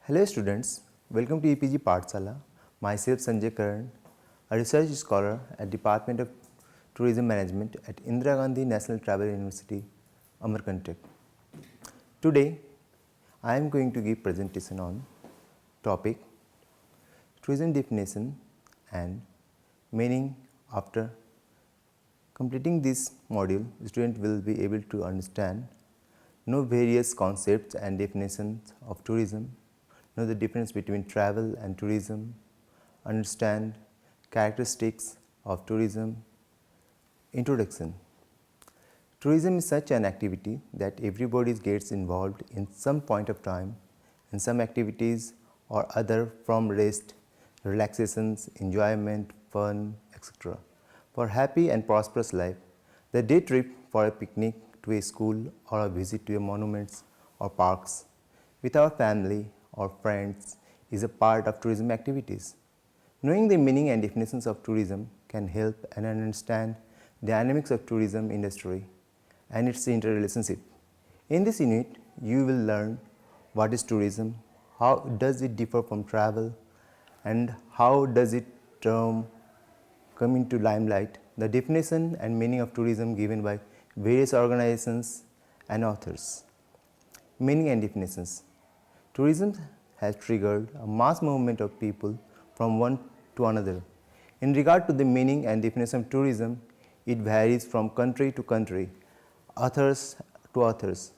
Hello students, welcome to EPG Pathshala. Myself Sanjay Karan, a research scholar at Department of Tourism Management at Indira Gandhi National Travel University, Amarkantak. Today, I am going to give presentation on topic tourism definition and meaning. After completing this module, the student will be able to understand, know various concepts and definitions of tourism, know the difference between travel and tourism, understand characteristics of tourism. Introduction. Tourism is such an activity that everybody gets involved in some point of time in some activities or other, from rest, relaxations, enjoyment, fun, etc. For happy and prosperous life, the day trip for a picnic to a school or a visit to a monuments or parks with our family or friends is a part of tourism activities. Knowing the meaning and definitions of tourism can help and understand the dynamics of tourism industry and its interrelationship. In this unit, you will learn what is tourism, how does it differ from travel, and how does it term come into limelight, the definition and meaning of tourism given by various organizations and authors. Meaning and definitions. Tourism has triggered a mass movement of people from one to another. In regard to the meaning and definition of tourism, it varies from country to country, authors to authors.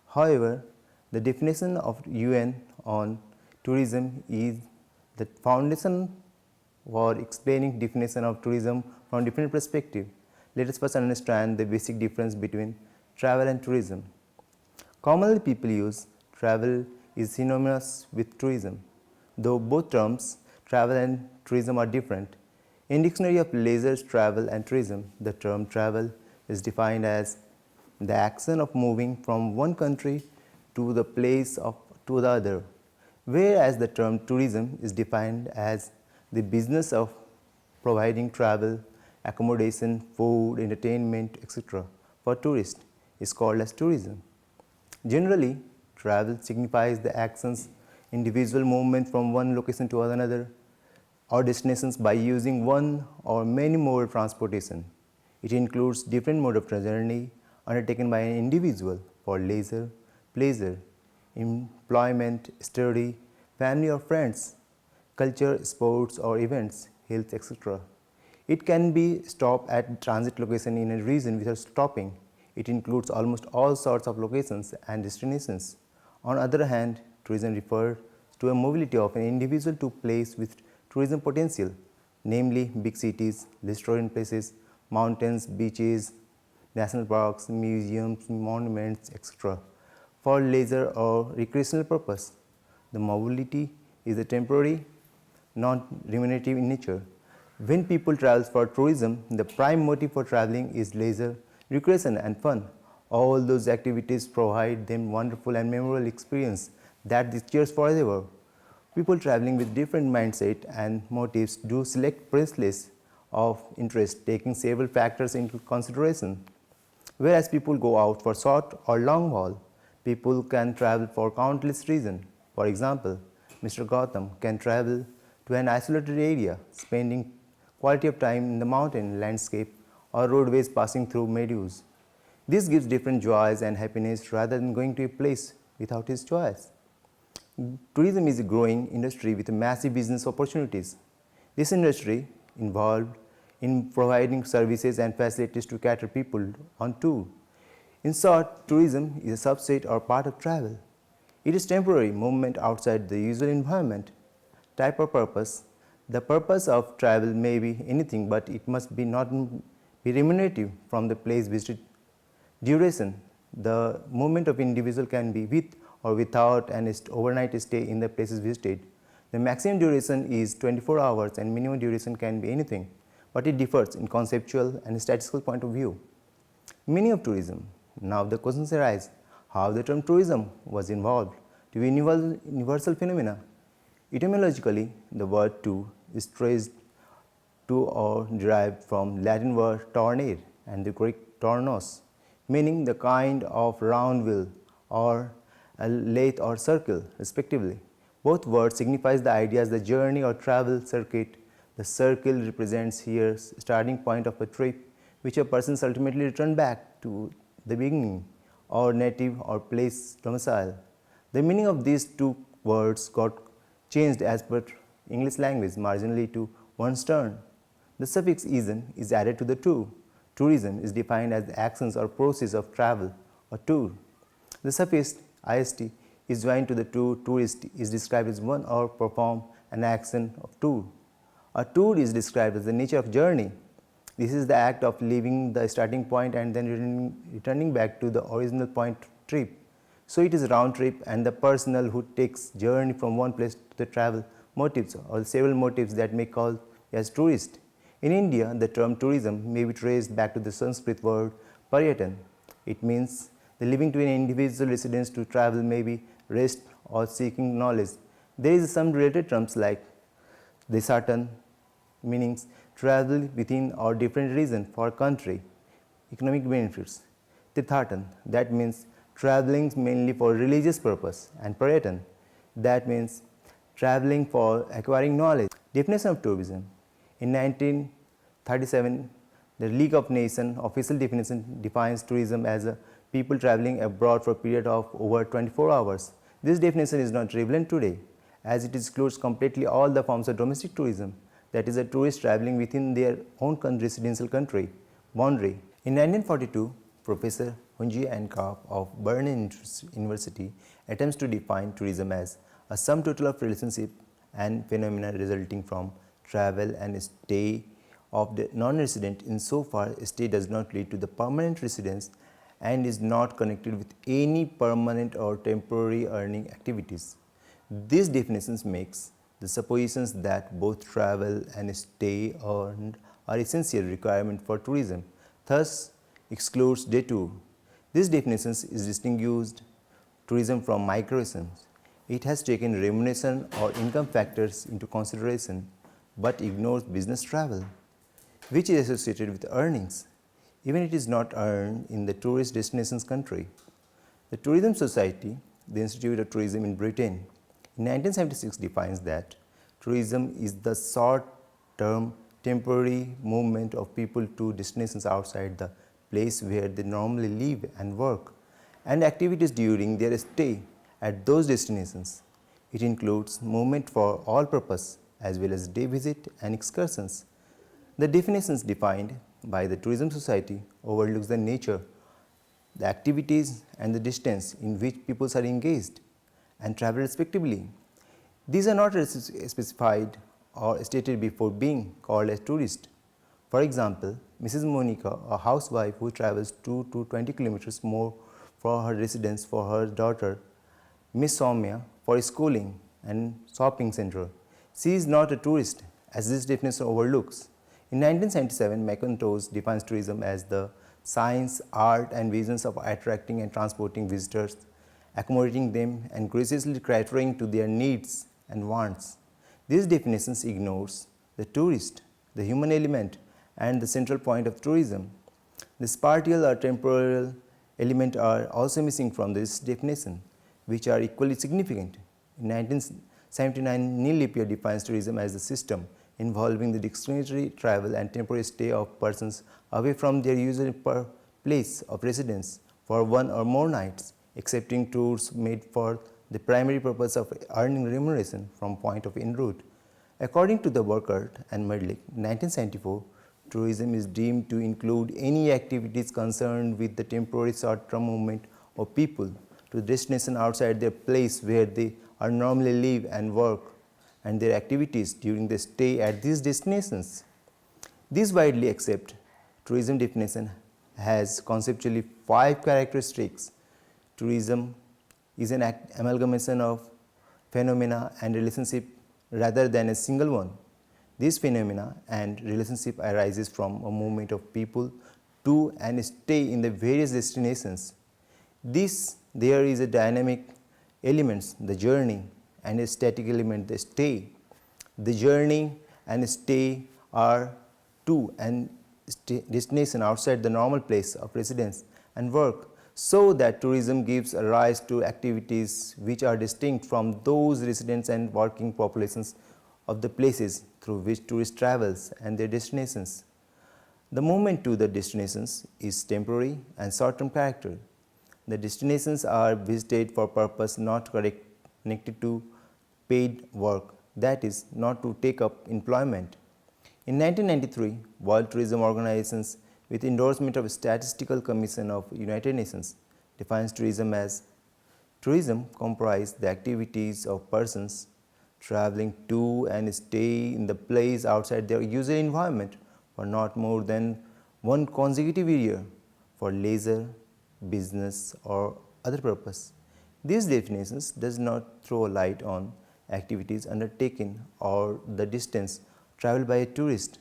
However, the definition of UN on tourism is the foundation for explaining definition of tourism from different perspectives. Let us first understand the basic difference between travel and tourism. Commonly people use travel is synonymous with tourism, though both terms travel and tourism are different. In Dictionary of Leisure, Travel and Tourism, the term travel is defined as the action of moving from one country to the place to the other, whereas the term tourism is defined as the business of providing travel, accommodation, food, entertainment, etc. for tourists is called as tourism. Generally, travel signifies the actions, individual movement from one location to another or destinations by using one or many mode of transportation. It includes different mode of journey undertaken by an individual for leisure, pleasure, employment, study, family or friends, culture, sports or events, health, etc. It can be stopped at transit location in a region without stopping. It includes almost all sorts of locations and destinations. On the other hand, tourism refers to a mobility of an individual to place with tourism potential, namely big cities, historic places, mountains, beaches, national parks, museums, monuments, etc. for leisure or recreational purpose. The mobility is a temporary, non-remunerative in nature. When people travel for tourism, the prime motive for traveling is leisure, recreation and fun. All those activities provide them wonderful and memorable experience that they cherish forever. People traveling with different mindset and motives do select places of interest, taking several factors into consideration. Whereas people go out for short or long haul, people can travel for countless reasons. For example, Mr. Gautam can travel to an isolated area, spending quality of time in the mountain landscape or roadways passing through meadows. This gives different joys and happiness rather than going to a place without his choice. Tourism is a growing industry with massive business opportunities. This industry involved in providing services and facilities to cater people on tour. In short, tourism is a subset or part of travel. It is temporary movement outside the usual environment. Type or purpose. The purpose of travel may be anything, but it must be not be remunerative from the place visited. Duration. The movement of individual can be with or without an overnight stay in the places visited. The maximum duration is 24 hours and minimum duration can be anything, but it differs in conceptual and statistical point of view. Meaning of tourism. Now the questions arise, how the term tourism was involved to be universal phenomena. Etymologically, the word "to" is traced to or derived from Latin word "tornare" and the Greek "tornos", meaning the kind of round wheel or a lathe or circle, respectively. Both words signifies the ideas the journey or travel circuit. The circle represents here starting point of a trip which a person ultimately return back to the beginning or native or place domicile. The meaning of these two words got changed as per English language marginally to one's turn. The suffix "ism" is added to the "to". Tourism is defined as the actions or process of travel or tour. The suffix "ist" is joined to the "to". Tourist is described as one or perform an action of tour. A tour is described as the nature of journey. This is the act of leaving the starting point and then returning back to the original point trip. So it is round trip, and the person who takes journey from one place to the travel motives or several motives that may call as tourist. In India, the term tourism may be traced back to the Sanskrit word paryatan. It means the leaving to an individual residence to travel, maybe rest or seeking knowledge. There is some related terms like desatan, meanings travel within or different region for country, economic benefits. Tirthatan, that means traveling mainly for religious purpose, and paryatan, that means traveling for acquiring knowledge. Definition of tourism. In 1937, the League of Nations official definition defines tourism as a people traveling abroad for a period of over 24 hours. This definition is not relevant today, as it excludes completely all the forms of domestic tourism, that is, a tourist traveling within their own residential country boundary. In 1942, Professor Hunji and Karp of Berlin University attempts to define tourism as a sum total of relationship and phenomena resulting from travel and stay of the non-resident insofar stay does not lead to the permanent residence and is not connected with any permanent or temporary earning activities. This definition makes the suppositions that both travel and stay are essential requirements for tourism, thus excludes detour. This definition is distinguished tourism from migration. It has taken remuneration or income factors into consideration but ignores business travel, which is associated with earnings, even if it is not earned in the tourist destination's country. The Tourism Society, the Institute of Tourism in Britain, in 1976 defines that tourism is the short-term temporary movement of people to destinations outside the place where they normally live and work, and activities during their stay at those destinations. It includes movement for all purpose as well as day visit and excursions. The definitions defined by the Tourism Society overlooks the nature, the activities and the distance in which people are engaged and travel respectively. These are not specified or stated before being called a tourist. For example, Mrs. Monica, a housewife who travels 2 to 20 kilometers more for her residence for her daughter, Miss Soumya, for schooling and shopping center. She is not a tourist, as this definition overlooks. In 1977, McIntosh defines tourism as the science, art, and visions of attracting and transporting visitors, accommodating them, and graciously catering to their needs and wants. This definition ignores the tourist, the human element, and the central point of tourism. The spatial or temporal element are also missing from this definition, which are equally significant. In 1979, Neil Lippier defines tourism as a system involving the discretionary travel and temporary stay of persons away from their usual place of residence for one or more nights, excepting tours made for the primary purpose of earning remuneration from point of en route. According to the Burkhardt and Medlick, 1974, tourism is deemed to include any activities concerned with the temporary short-term movement of people to destination outside their place where they are normally live and work, and their activities during the stay at these destinations. This widely accepted tourism definition has conceptually 5 characteristics. Tourism is an amalgamation of phenomena and relationship rather than a single one. This phenomena and relationship arises from a movement of people to and stay in the various destinations. There is a dynamic element, the journey, and a static element, the stay. The journey and stay are to and destination outside the normal place of residence and work. so that tourism gives a rise to activities which are distinct from those residents and working populations of the places through which tourist travels and their destinations. The movement to the destinations is temporary and short-term character. The destinations are visited for purpose not connected to paid work, that is, not to take up employment. In 1993, World Tourism Organizations, with endorsement of Statistical Commission of United Nations, defines tourism as tourism comprise the activities of persons traveling to and stay in the place outside their usual environment for not more than one consecutive year for leisure, business or other purpose. These definitions does not throw light on activities undertaken or the distance traveled by a tourist.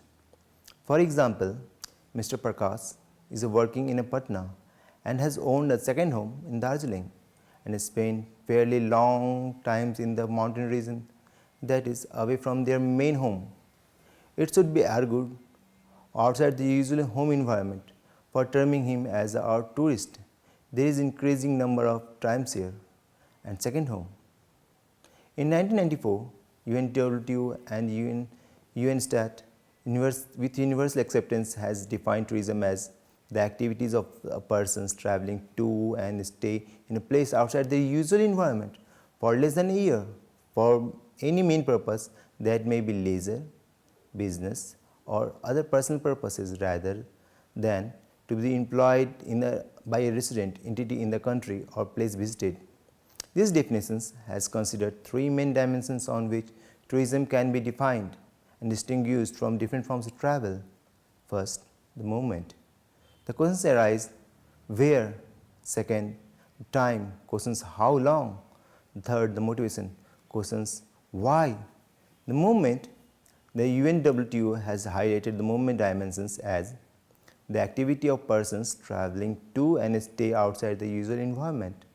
For example, Mr. Prakash is working in a Patna and has owned a second home in Darjeeling and has spent fairly long times in the mountain region that is away from their main home. It should be argued outside the usual home environment for terming him as a tourist. There is increasing number of timeshare and second home. In 1994, UNWTO and UNSTAT with universal acceptance has defined tourism as the activities of persons traveling to and stay in a place outside their usual environment for less than a year for any main purpose that may be leisure, business or other personal purposes rather than to be employed by a resident entity in the country or place visited. This definition has considered three main dimensions on which tourism can be defined and distinguished from different forms of travel. First, the movement. The questions arise where, second, time, questions how long, third, the motivation, questions why. The movement, the UNWTO has highlighted the movement dimensions as the activity of persons traveling to and stay outside the usual environment.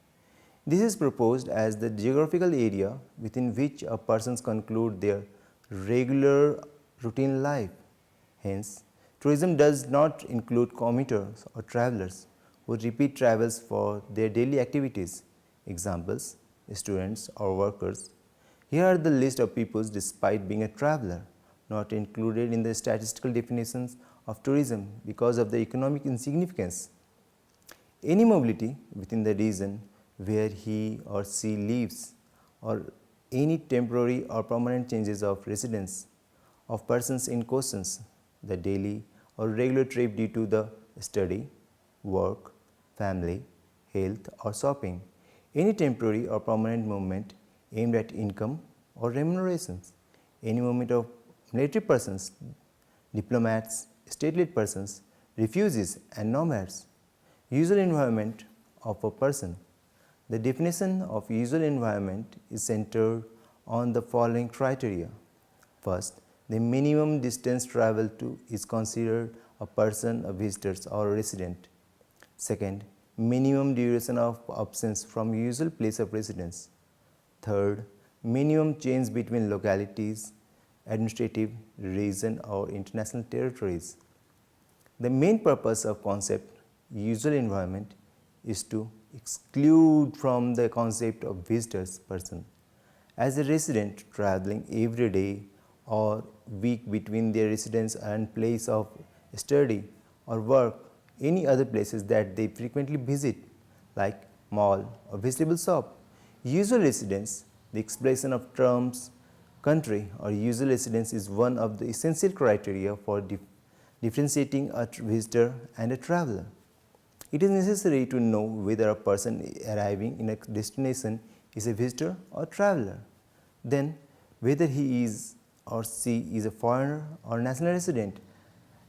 This is proposed as the geographical area within which a persons conclude their regular routine life. Hence, tourism does not include commuters or travelers who repeat travels for their daily activities. Examples, students or workers. Here are the list of peoples despite being a traveler, not included in the statistical definitions of tourism because of the economic insignificance. Any mobility within the region where he or she lives or any temporary or permanent changes of residence of persons in questions, the daily or regular trip due to the study, work, family, health or shopping, any temporary or permanent movement aimed at income or remunerations, any movement of military persons, diplomats, state-led persons, refugees and nomads, usual environment of a person. The definition of usual environment is centered on the following criteria. First, the minimum distance traveled to is considered a person, a visitor or a resident. Second, minimum duration of absence from usual place of residence. Third, minimum change between localities, administrative, region or international territories. The main purpose of concept usual environment is to exclude from the concept of visitors person as a resident traveling every day or week between their residence and place of study or work, any other places that they frequently visit like mall or vegetable shop. Usual residence, the expression of terms country or usual residence is one of the essential criteria for differentiating a visitor and a traveler. It is necessary to know whether a person arriving in a destination is a visitor or traveler, then whether he is or she is a foreigner or national resident,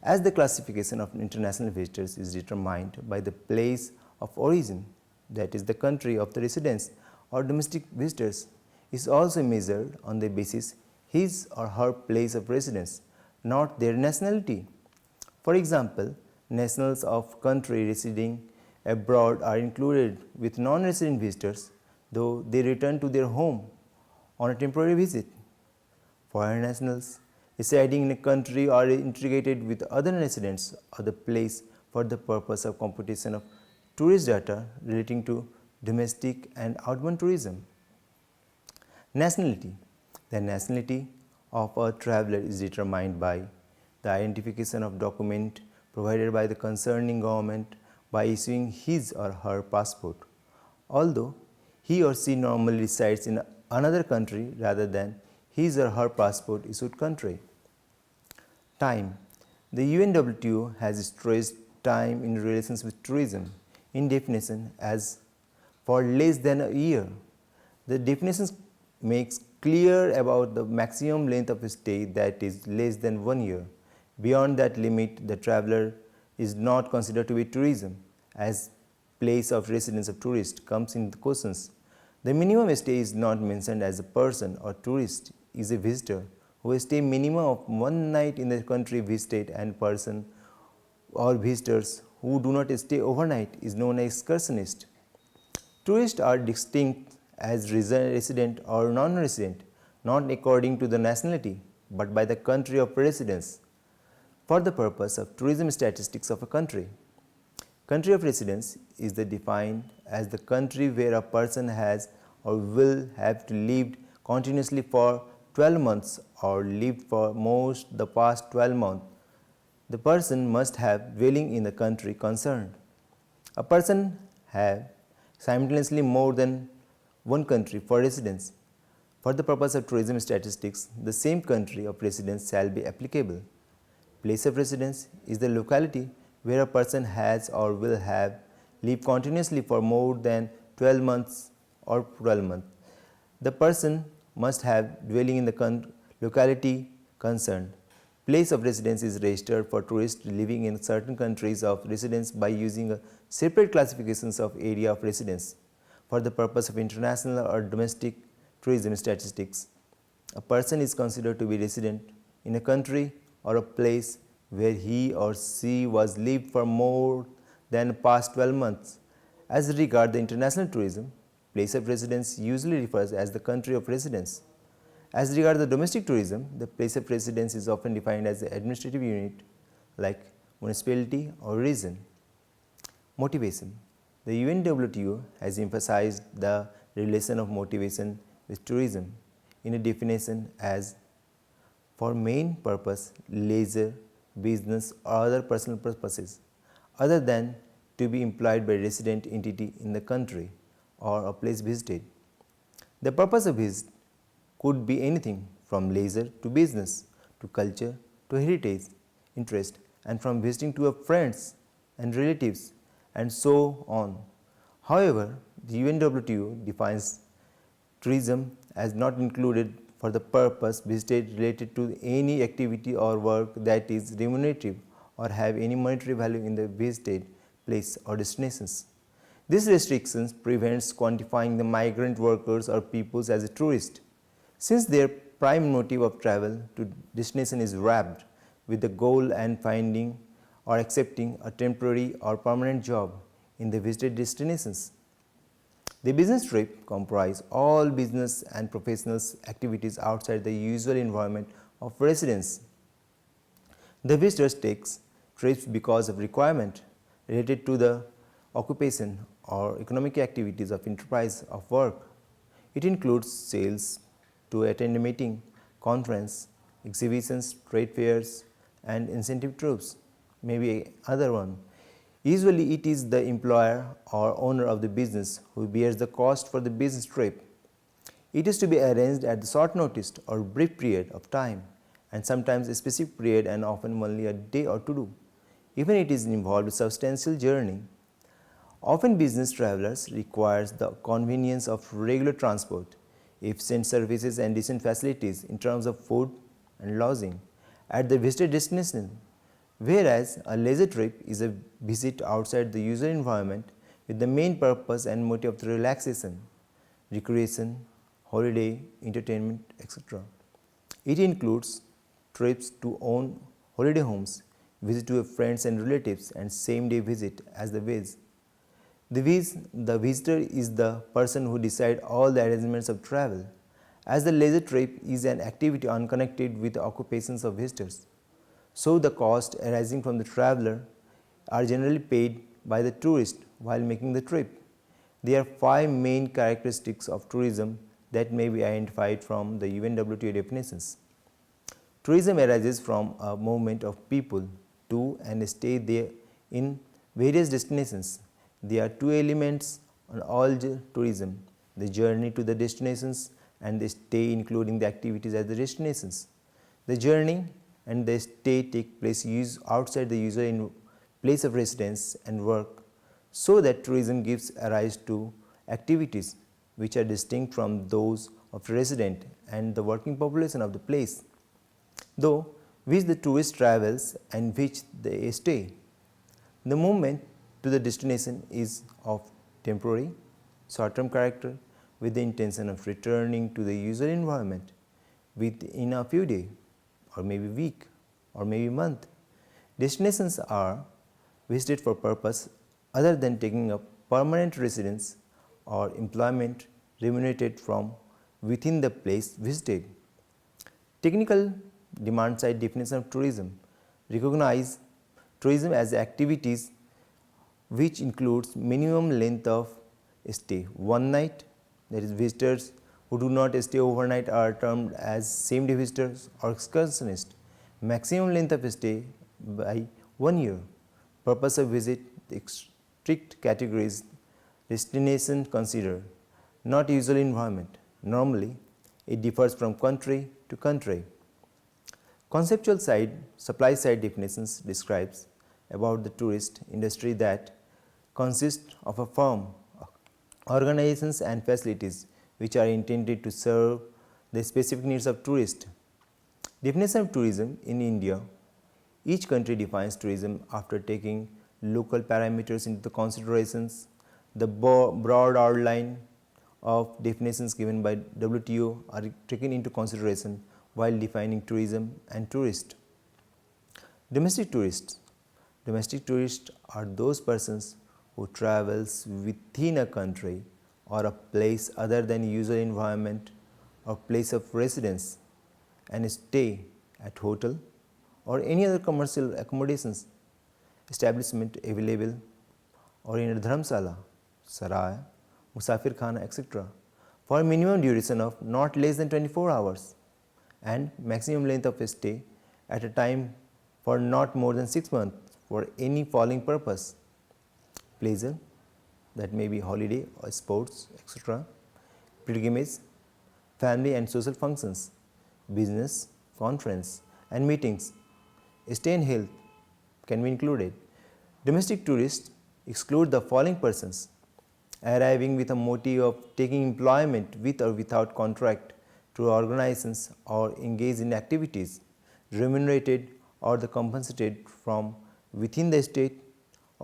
as the classification of international visitors is determined by the place of origin, that is the country of the residence, or domestic visitors is also measured on the basis his or her place of residence, not their nationality. For example, nationals of country residing abroad are included with non-resident visitors, though they return to their home on a temporary visit. Foreign nationals residing in a country are integrated with other residents of the place for the purpose of competition of tourist data relating to domestic and outbound tourism. Nationality. The nationality of a traveler is determined by the identification of document provided by the concerning government by issuing his or her passport, although he or she normally resides in another country rather than his or her passport issued country. Time. The UNWTO has stressed time in relations with tourism in definition as for less than a year. The definition makes clear about the maximum length of stay, that is less than 1 year. Beyond that limit, the traveler is not considered to be tourism, as place of residence of tourist comes in the questions. The minimum stay is not mentioned, as a person or tourist is a visitor who stay minimum of 1 night in the country visited, and person or visitors who do not stay overnight is known as excursionist. Tourists are distinct as resident or non-resident, not according to the nationality, but by the country of residence, for the purpose of tourism statistics of a country. Country of residence is defined as the country where a person has or will have lived continuously for 12 months or lived for most the past 12 months. The person must have dwelling in the country concerned. A person have simultaneously more than one country for residence. For the purpose of tourism statistics, the same country of residence shall be applicable. Place of residence is the locality where a person has or will have lived continuously for more than 12 months or 12 months. The person must have dwelling in the locality concerned. Place of residence is registered for tourists living in certain countries of residence by using a separate classifications of area of residence. For the purpose of international or domestic tourism statistics, a person is considered to be resident in a country or a place where he or she was lived for more than past 12 months. As regard the international tourism, place of residence usually refers as the country of residence. As regard the domestic tourism, the place of residence is often defined as the administrative unit like municipality or region. Motivation. The UNWTO has emphasized the relation of motivation with tourism in a definition as for main purpose, leisure, business or other personal purposes other than to be employed by resident entity in the country or a place visited. The purpose of visit could be anything from leisure to business to culture to heritage interest, and from visiting to friends and relatives and so on. However, the UNWTO defines tourism as not included for the purpose visited related to any activity or work that is remunerative or have any monetary value in the visited place or destinations. This restriction prevents quantifying the migrant workers or peoples as a tourist, since their prime motive of travel to destination is wrapped with the goal and finding or accepting a temporary or permanent job in the visited destinations. The business trip comprise all business and professional activities outside the usual environment of residence. The visitors takes trips because of requirement related to the occupation or economic activities of enterprise of work. It includes sales, to attend a meeting, conference, exhibitions, trade fairs, and incentive trips, maybe other one. Usually it is the employer or owner of the business who bears the cost for the business trip. It is to be arranged at the short notice or brief period of time, and sometimes a specific period and often only a day or two. Even it is involved with substantial journey. Often business travelers requires the convenience of regular transport, efficient services and decent facilities in terms of food and lodging at the visited destination, whereas a leisure trip is a visit outside the usual environment with the main purpose and motive of relaxation, recreation, holiday, entertainment, etc. It includes trips to own holiday homes, visit to friends and relatives, and same-day visit as the viz. The visitor is the person who decides all the arrangements of travel, as the leisure trip is an activity unconnected with the occupations of visitors. So the costs arising from the traveler are generally paid by the tourist while making the trip. There are 5 main characteristics of tourism that may be identified from the UNWTO definitions. Tourism arises from a movement of people to and stay there in various destinations. There are 2 elements on all tourism: the journey to the destinations and the stay, including the activities at the destinations. The journey and the stay take place outside the usual place of residence and work, so that tourism gives rise to activities which are distinct from those of resident and the working population of the place, though which the tourist travels and which they stay. The movement to the destination is of temporary, short-term character, with the intention of returning to the usual environment within a few days, or maybe week, or maybe month. Destinations are visited for purpose other than taking up permanent residence or employment remunerated from within the place visited. Technical demand side definition of tourism recognize tourism as activities which includes minimum length of stay, 1 night, that is, visitors who do not stay overnight are termed as same day visitors or excursionists. Maximum length of stay by 1 year. Purpose of visit, the strict categories: destination considered, not usual environment. Normally, it differs from country to country. Conceptual side, supply side definitions describes about the tourist industry that consists of a firm, organizations and facilities which are intended to serve the specific needs of tourists. Definition of tourism in India: each country defines tourism after taking local parameters into considerations. The broad outline of definitions given by WTO are taken into consideration while defining tourism and tourist. Domestic tourists. Domestic tourists are those persons who travels within a country or a place other than usual environment or place of residence and stay at hotel or any other commercial accommodations establishment available or in a dharamsala, sarai, musafir khana, etc. for a minimum duration of not less than 24 hours and maximum length of stay at a time for not more than 6 months for any following purpose: pleasure, that may be holiday or sports, etc., pilgrimage, family and social functions, business, conference and meetings, stay and health can be included. Domestic tourists exclude the following persons: arriving with a motive of taking employment with or without contract to organizations or engage in activities remunerated or the compensated from within the state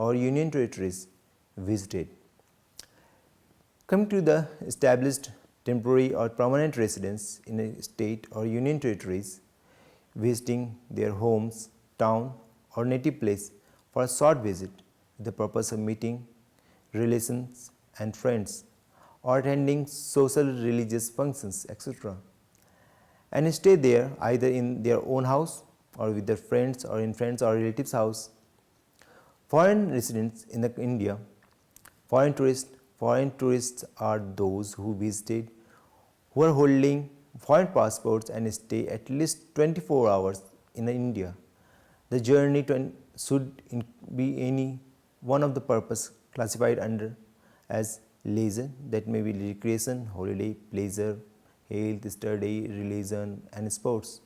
or union territories visited. Coming to the established temporary or permanent residents in a state or union territories, visiting their homes, town or native place for a short visit with the purpose of meeting relations and friends or attending social religious functions, etc., and stay there either in their own house or with their friends or in friends or relatives' house. Foreign residents in India. Foreign tourists are those who visited who are holding foreign passports and stay at least 24 hours in India. The journey should be any one of the purpose classified under as leisure, that may be recreation, holiday, pleasure, health, study, religion and sports,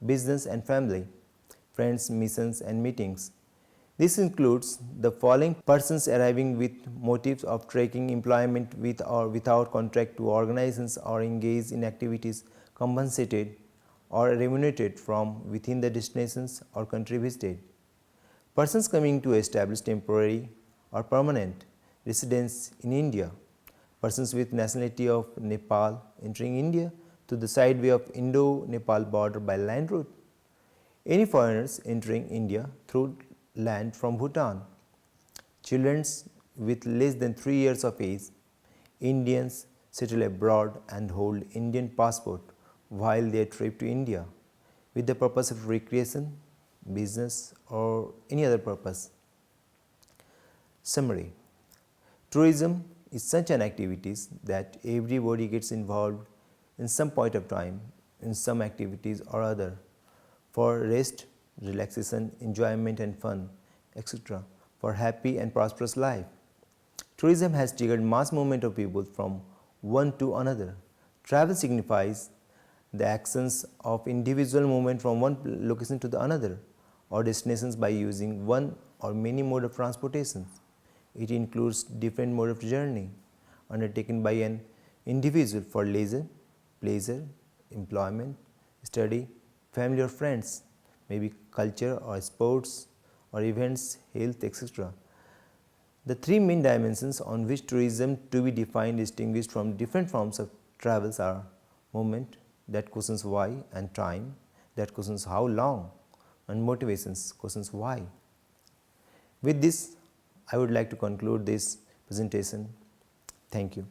business and family, friends, missions and meetings. This includes the following persons arriving with motives of taking employment with or without contract to organizations or engage in activities compensated or remunerated from within the destinations or country visited. Persons coming to establish temporary or permanent residence in India. Persons with nationality of Nepal entering India through the side way of Indo-Nepal border by land route. Any foreigners entering India through land from Bhutan. Children with less than 3 years of age. Indians settle abroad and hold Indian passport while their trip to India with the purpose of recreation, business or any other purpose. Summary: Tourism is such an activity that everybody gets involved in some point of time, in some activities or other, for rest, relaxation, enjoyment and fun, etc., for happy and prosperous life. Tourism has triggered mass movement of people from one to another. Travel signifies the actions of individual movement from one location to the another or destinations by using one or many mode of transportation. It includes different mode of journey undertaken by an individual for leisure, pleasure, employment, study, family or friends, maybe culture or sports or events, health, etc. The three main dimensions on which tourism to be defined distinguished from different forms of travels are movement, that questions why, and time, that questions how long, and motivations, questions why. With this, I would like to conclude this presentation. Thank you.